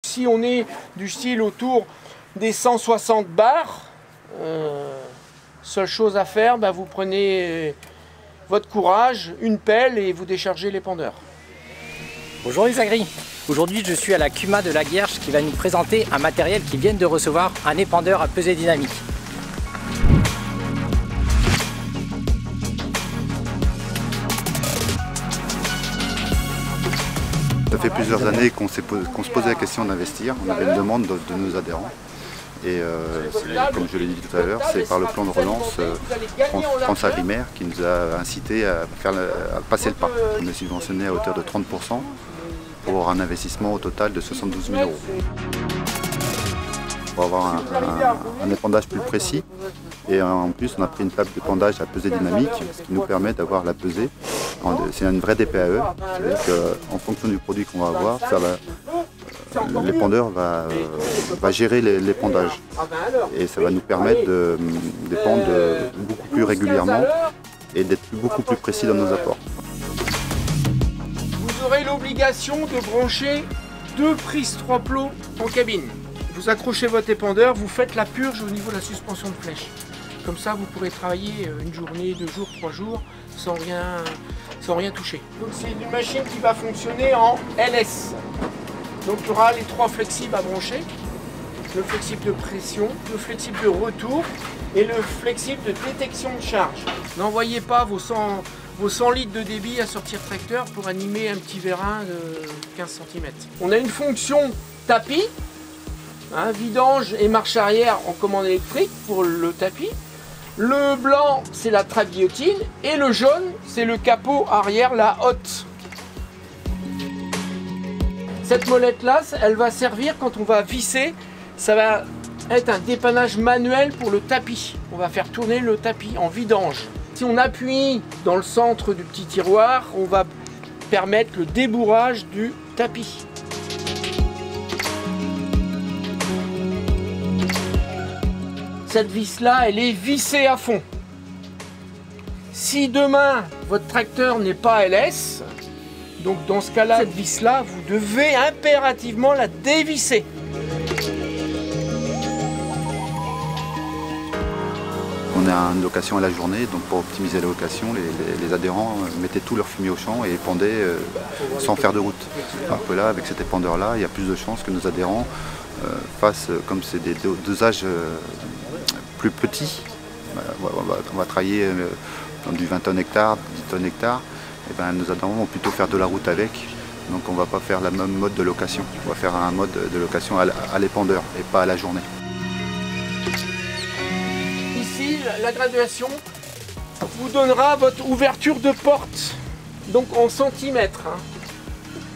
Si on est du style autour des 160 bars, seule chose à faire, vous prenez votre courage, une pelle et vous déchargez l'épandeur. Bonjour les agris. Aujourd'hui je suis à la CUMA de la Guerche qui va nous présenter un matériel qui vient de recevoir, un épandeur à pesée dynamique. Ça fait plusieurs années qu'on se posait la question d'investir. On avait une demande de nos adhérents. Et comme je l'ai dit tout à l'heure, c'est par le plan de relance France Agrimaire qui nous a incité à passer le pas. On est subventionné à hauteur de 30% pour un investissement au total de 72 000 €. Pour avoir un épandage plus précis. Et en plus, on a pris une table d'épandage à pesée dynamique, ce qui nous permet d'avoir la pesée. C'est une vraie DPAE, c'est-à-dire qu'en fonction du produit qu'on va avoir, l'épandeur va gérer l'épandage. Et ça va nous permettre d'épandre beaucoup plus régulièrement et d'être beaucoup plus précis dans nos apports. Vous aurez l'obligation de brancher 2 prises 3 plots en cabine. Vous accrochez votre épandeur, vous faites la purge au niveau de la suspension de flèche. Comme ça, vous pourrez travailler une journée, 2 jours, 3 jours sans rien toucher. Donc c'est une machine qui va fonctionner en LS. Donc il y aura les 3 flexibles à brancher. Le flexible de pression, le flexible de retour et le flexible de détection de charge. N'envoyez pas vos 100 litres de débit à sortir tracteur pour animer un petit vérin de 15 cm. On a une fonction tapis, vidange et marche arrière en commande électrique pour le tapis. Le blanc, c'est la trappe guillotine et le jaune, c'est le capot arrière, la hotte. Cette molette-là, elle va servir quand on va visser. Ça va être un dépannage manuel pour le tapis. On va faire tourner le tapis en vidange. Si on appuie dans le centre du petit tiroir, on va permettre le débourrage du tapis. Cette vis-là, elle est vissée à fond. Si demain, votre tracteur n'est pas LS, donc dans ce cas-là, cette vis-là, vous devez impérativement la dévisser. On a une location à la journée, donc pour optimiser la location, les adhérents mettaient tout leur fumier au champ et épandaient sans faire de route. Alors que là, avec cet épandeur-là, il y a plus de chances que nos adhérents fassent, comme c'est des dosages plus petits, on va travailler dans du 20 tonnes hectare, 10 tonnes hectare, et nos adhérents vont plutôt faire de la route avec, donc on ne va pas faire le même mode de location, on va faire un mode de location à l'épandeur et pas à la journée. Ici, la graduation vous donnera votre ouverture de porte, donc en centimètres.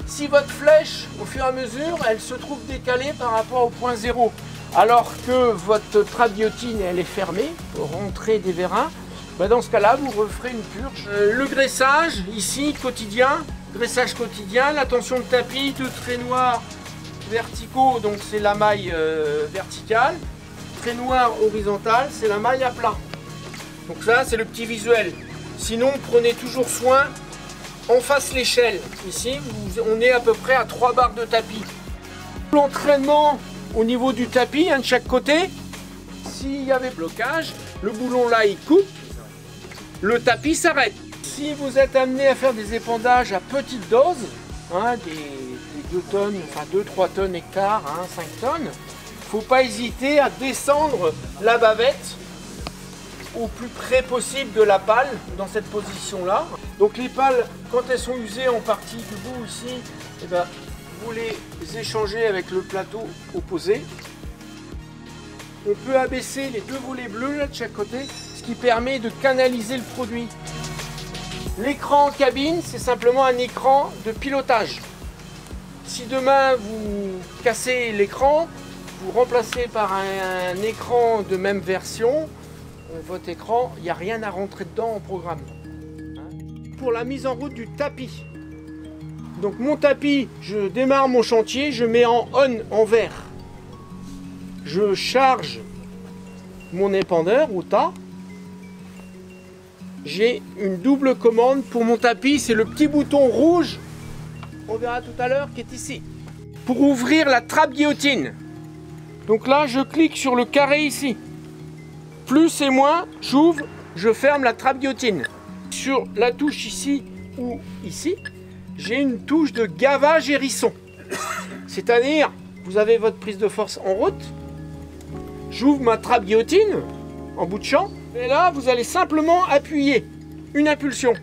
Si votre flèche, au fur et à mesure, elle se trouve décalée par rapport au point 0, alors que votre trappe guillotine elle est fermée pour rentrer des vérins, dans ce cas-là, vous referez une purge. Le graissage, ici, quotidien, graissage quotidien, la tension de tapis, 2 traits noirs verticaux, donc c'est la maille verticale, trait noir horizontal, c'est la maille à plat. Donc ça, c'est le petit visuel. Sinon, prenez toujours soin, en face l'échelle. Ici, on est à peu près à 3 barres de tapis. L'entraînement au niveau du tapis, de chaque côté, s'il y avait blocage, le boulon là il coupe, le tapis s'arrête. Si vous êtes amené à faire des épandages à petite dose, des 2 tonnes, enfin 2-3 tonnes hectare, 5 tonnes, il ne faut pas hésiter à descendre la bavette au plus près possible de la pale, dans cette position là. Donc les pales, quand elles sont usées en partie du bout ici, vous les échangez avec le plateau opposé. On peut abaisser les 2 volets bleus là de chaque côté, ce qui permet de canaliser le produit. L'écran cabine, c'est simplement un écran de pilotage. Si demain vous cassez l'écran, vous remplacez par un écran de même version, votre écran, il n'y a rien à rentrer dedans en programme. Pour la mise en route du tapis. Donc mon tapis, je démarre mon chantier, je mets en on, en vert. Je charge mon épandeur ou tas. J'ai une double commande pour mon tapis, c'est le petit bouton rouge, on verra tout à l'heure, qui est ici. pour ouvrir la trappe guillotine. Donc là, je clique sur le carré ici. Plus et moins, j'ouvre, je ferme la trappe guillotine. Sur la touche ici ou ici, j'ai une touche de gavage hérisson. C'est-à-dire, vous avez votre prise de force en route, j'ouvre ma trappe guillotine en bout de champ, et là, vous allez simplement appuyer une impulsion.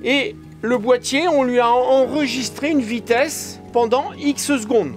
Et le boîtier, on lui a enregistré une vitesse pendant X secondes.